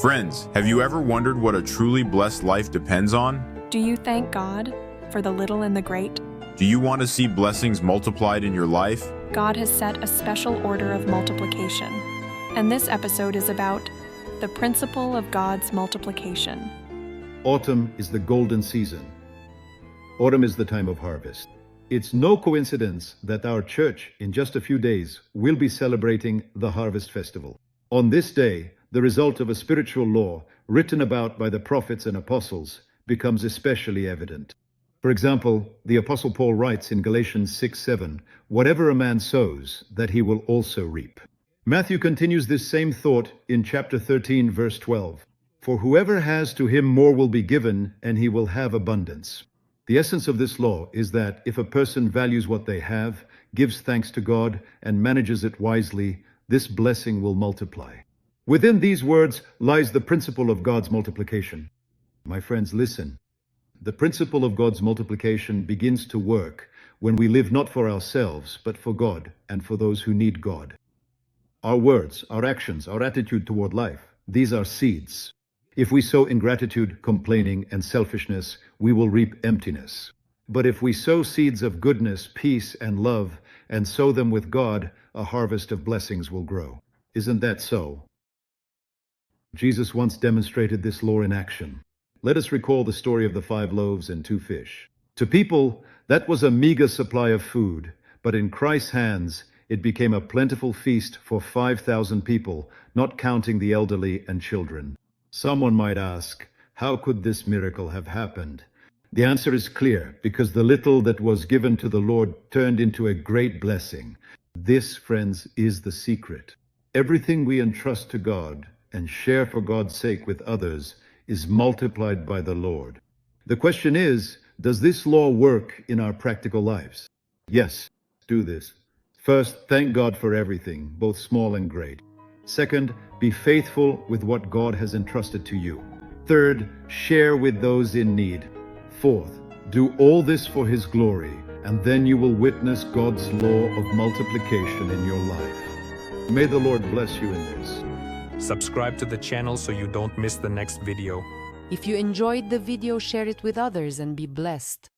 Friends, have you ever wondered what a truly blessed life depends on? Do you thank God for the little and the great? Do you want to see blessings multiplied in your life? God has set a special order of multiplication, and this episode is about the principle of God's multiplication. Autumn is the golden season. Autumn is the time of harvest. It's no coincidence that our church, in just a few days, will be celebrating the Harvest Festival. On this day, the result of a spiritual law written about by the prophets and apostles becomes especially evident. For example, the Apostle Paul writes in Galatians 6:7, "Whatever a man sows, that he will also reap." Matthew continues this same thought in chapter 13, verse 12. "For whoever has, to him more will be given, and he will have abundance." The essence of this law is that if a person values what they have, gives thanks to God, and manages it wisely, this blessing will multiply. Within these words lies the principle of God's multiplication. My friends, listen. The principle of God's multiplication begins to work when we live not for ourselves, but for God and for those who need God. Our words, our actions, our attitude toward life, these are seeds. If we sow ingratitude, complaining, and selfishness, we will reap emptiness. But if we sow seeds of goodness, peace, and love, and sow them with God, a harvest of blessings will grow. Isn't that so? Jesus once demonstrated this law in action. Let us recall the story of the 5 loaves and 2 fish. To people, that was a meager supply of food, but in Christ's hands, it became a plentiful feast for 5,000 people, not counting the elderly and children. Someone might ask, how could this miracle have happened? The answer is clear, because the little that was given to the Lord turned into a great blessing. This, friends, is the secret. Everything we entrust to God and share for God's sake with others is multiplied by the Lord. The question is, does this law work in our practical lives? Yes, do this. First, thank God for everything, both small and great. Second, be faithful with what God has entrusted to you. Third, share with those in need. Fourth, do all this for His glory, and then you will witness God's law of multiplication in your life. May the Lord bless you in this. Subscribe to the channel so you don't miss the next video. If you enjoyed the video, share it with others and be blessed.